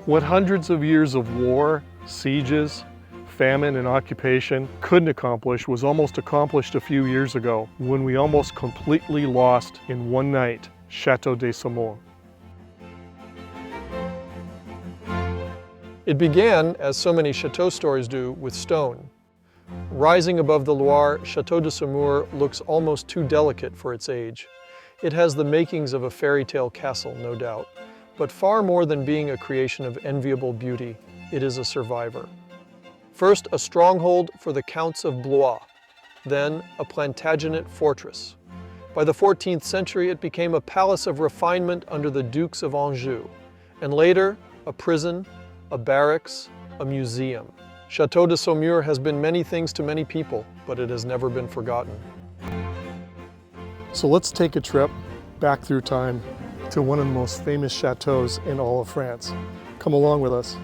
What hundreds of years of war, sieges, famine, and occupation couldn't accomplish was almost accomplished a few years ago when we almost completely lost in one night Château de Saumur. It began, as so many chateau stories do, with stone. Rising above the Loire, Château de Saumur looks almost too delicate for its age. It has the makings of a fairy tale castle, no doubt. But far more than being a creation of enviable beauty, it is a survivor. First, a stronghold for the Counts of Blois, then a Plantagenet fortress. By the 14th century, it became a palace of refinement under the Dukes of Anjou, and later, a prison, a barracks, a museum. Château de Saumur has been many things to many people, but it has never been forgotten. So let's take a trip back through time to one of the most famous chateaus in all of France. Come along with us.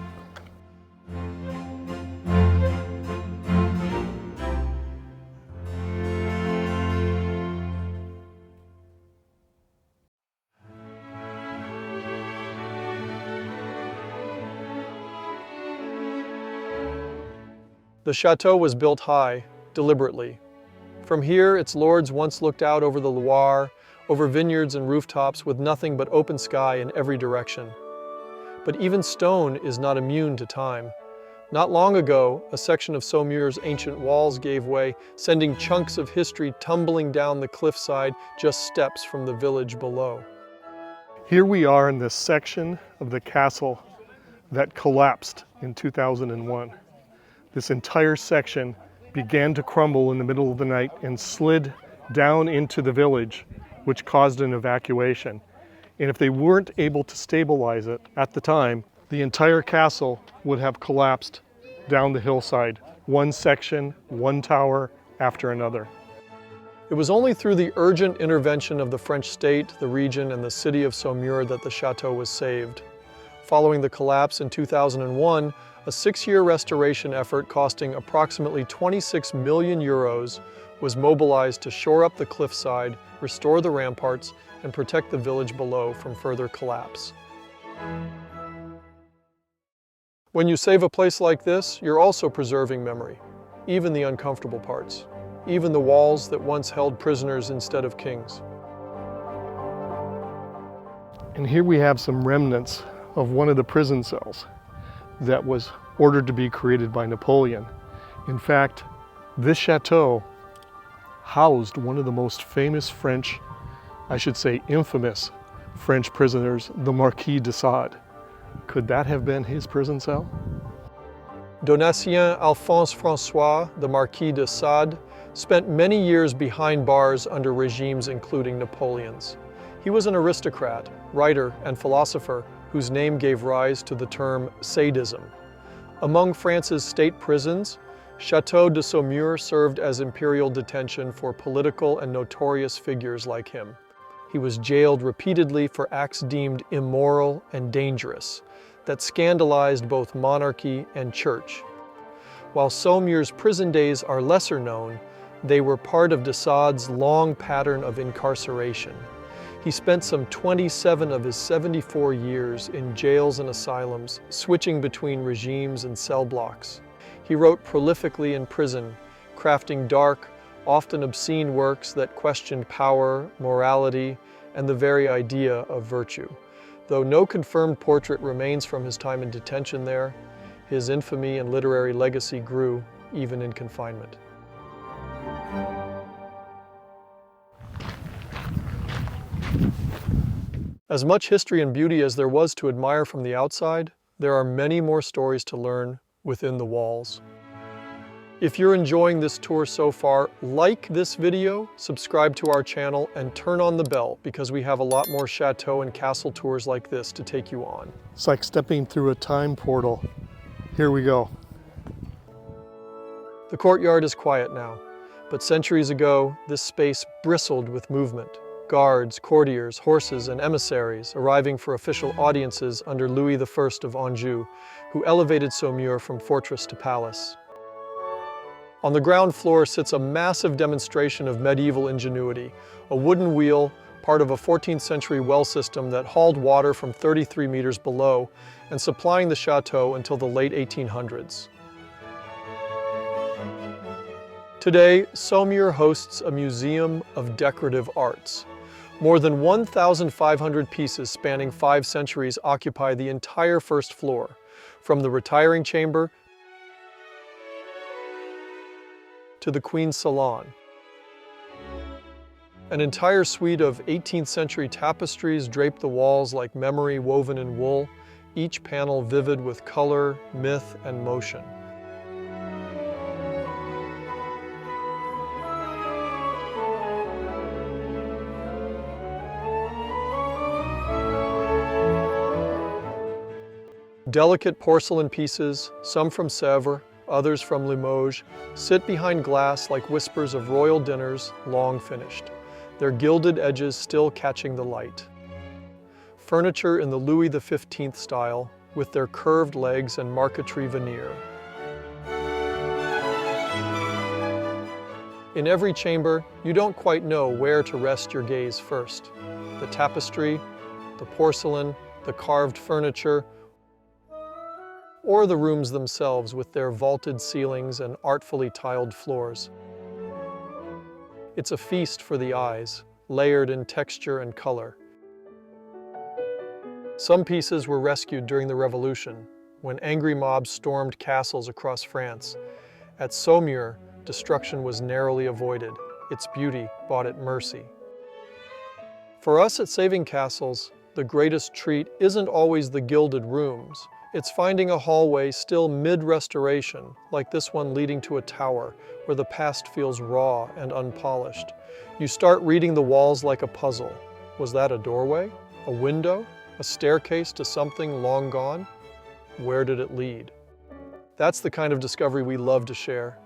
The chateau was built high, deliberately. From here, its lords once looked out over the Loire, over vineyards and rooftops with nothing but open sky in every direction. But even stone is not immune to time. Not long ago, a section of Saumur's ancient walls gave way, sending chunks of history tumbling down the cliffside just steps from the village below. Here we are in this section of the castle that collapsed in 2001. This entire section began to crumble in the middle of the night and slid down into the village, which caused an evacuation. And if they weren't able to stabilize it at the time, the entire castle would have collapsed down the hillside, one section, one tower after another. It was only through the urgent intervention of the French state, the region, and the city of Saumur that the chateau was saved. Following the collapse in 2001, a 6-year restoration effort costing approximately 26 million euros was mobilized to shore up the cliffside, restore the ramparts, and protect the village below from further collapse. When you save a place like this, you're also preserving memory, even the uncomfortable parts, even the walls that once held prisoners instead of kings. And here we have some remnants of one of the prison cells that was ordered to be created by Napoleon. In fact, this chateau housed one of the most famous French, I should say infamous, French prisoners, the Marquis de Sade. Could that have been his prison cell? Donatien Alphonse François, the Marquis de Sade, spent many years behind bars under regimes including Napoleon's. He was an aristocrat, writer, and philosopher whose name gave rise to the term sadism. Among France's state prisons, Château de Saumur served as imperial detention for political and notorious figures like him. He was jailed repeatedly for acts deemed immoral and dangerous that scandalized both monarchy and church. While Saumur's prison days are lesser known, they were part of de Sade's long pattern of incarceration. He spent some 27 of his 74 years in jails and asylums, switching between regimes and cell blocks. He wrote prolifically in prison, crafting dark, often obscene works that questioned power, morality, and the very idea of virtue. Though no confirmed portrait remains from his time in detention there, his infamy and literary legacy grew even in confinement. As much history and beauty as there was to admire from the outside, there are many more stories to learn within the walls. If you're enjoying this tour so far, like this video, subscribe to our channel, and turn on the bell because we have a lot more chateau and castle tours like this to take you on. It's like stepping through a time portal. Here we go. The courtyard is quiet now, but centuries ago, this space bristled with movement. Guards, courtiers, horses, and emissaries arriving for official audiences under Louis I of Anjou, who elevated Saumur from fortress to palace. On the ground floor sits a massive demonstration of medieval ingenuity, a wooden wheel, part of a 14th century well system that hauled water from 33 meters below and supplying the chateau until the late 1800s. Today, Saumur hosts a museum of decorative arts. More than 1,500 pieces spanning 5 centuries occupy the entire first floor, from the retiring chamber to the Queen's Salon. An entire suite of 18th century tapestries drape the walls like memory woven in wool, each panel vivid with color, myth, and motion. Delicate porcelain pieces, some from Sèvres, others from Limoges, sit behind glass like whispers of royal dinners long finished, their gilded edges still catching the light. Furniture in the Louis XV style, with their curved legs and marquetry veneer. In every chamber, you don't quite know where to rest your gaze first. The tapestry, the porcelain, the carved furniture, or the rooms themselves with their vaulted ceilings and artfully tiled floors. It's a feast for the eyes, layered in texture and color. Some pieces were rescued during the Revolution, when angry mobs stormed castles across France. At Saumur, destruction was narrowly avoided. Its beauty bought it mercy. For us at Saving Castles, the greatest treat isn't always the gilded rooms. It's finding a hallway still mid-restoration, like this one leading to a tower, where the past feels raw and unpolished. You start reading the walls like a puzzle. Was that a doorway? A window? A staircase to something long gone? Where did it lead? That's the kind of discovery we love to share.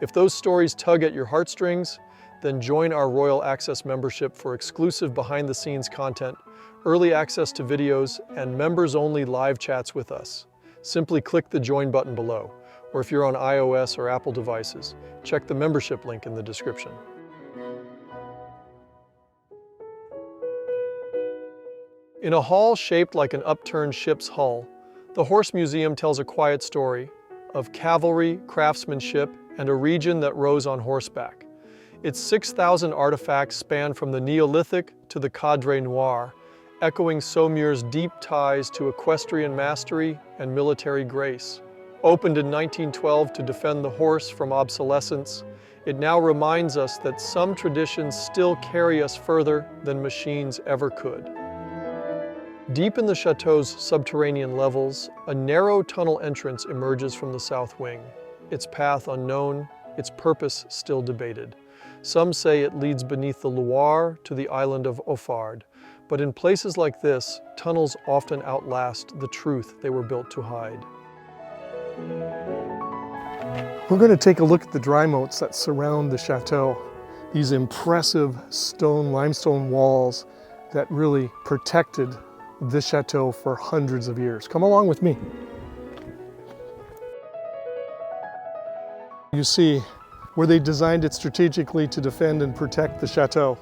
If those stories tug at your heartstrings, then join our Royal Access membership for exclusive behind-the-scenes content, early access to videos, and members-only live chats with us. Simply click the Join button below, or if you're on iOS or Apple devices, check the membership link in the description. In a hall shaped like an upturned ship's hull, the Horse Museum tells a quiet story of cavalry, craftsmanship, and a region that rose on horseback. Its 6,000 artifacts span from the Neolithic to the Cadre Noir, echoing Saumur's deep ties to equestrian mastery and military grace. Opened in 1912 to defend the horse from obsolescence, it now reminds us that some traditions still carry us further than machines ever could. Deep in the chateau's subterranean levels, a narrow tunnel entrance emerges from the south wing. Its path unknown, its purpose still debated. Some say it leads beneath the Loire to the island of Offard, but in places like this, tunnels often outlast the truth they were built to hide. We're going to take a look at the dry moats that surround the chateau. These impressive limestone walls that really protected this chateau for hundreds of years. Come along with me. You see where they designed it strategically to defend and protect the chateau.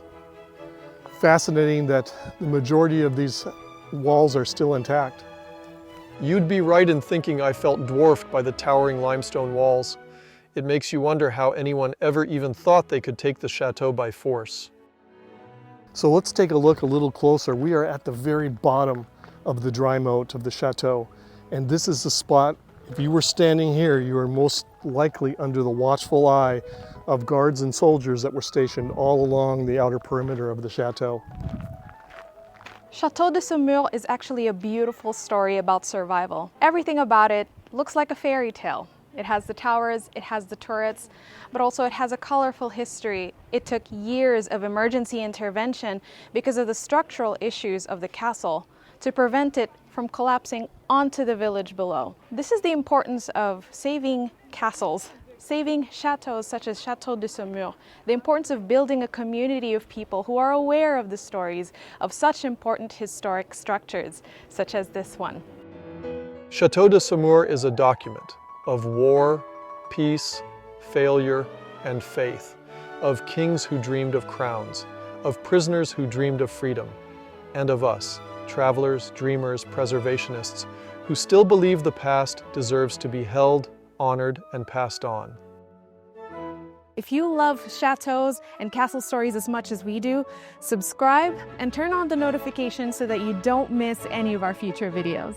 Fascinating that the majority of these walls are still intact. You'd be right in thinking I felt dwarfed by the towering limestone walls. It makes you wonder how anyone ever even thought they could take the chateau by force. So let's take a look a little closer. We are at the very bottom of the dry moat of the chateau. And this is the spot, if you were standing here, you are most likely under the watchful eye of guards and soldiers that were stationed all along the outer perimeter of the chateau. Château de Saumur is actually a beautiful story about survival. Everything about it looks like a fairy tale. It has the towers, it has the turrets, but also it has a colorful history. It took years of emergency intervention because of the structural issues of the castle to prevent it from collapsing onto the village below. This is the importance of saving castles, saving chateaus such as Château de Saumur, the importance of building a community of people who are aware of the stories of such important historic structures, such as this one. Château de Saumur is a document of war, peace, failure, and faith, of kings who dreamed of crowns, of prisoners who dreamed of freedom, and of us, travelers, dreamers, preservationists, who still believe the past deserves to be held, honored, and passed on. If you love chateaus and castle stories as much as we do, subscribe and turn on the notifications so that you don't miss any of our future videos.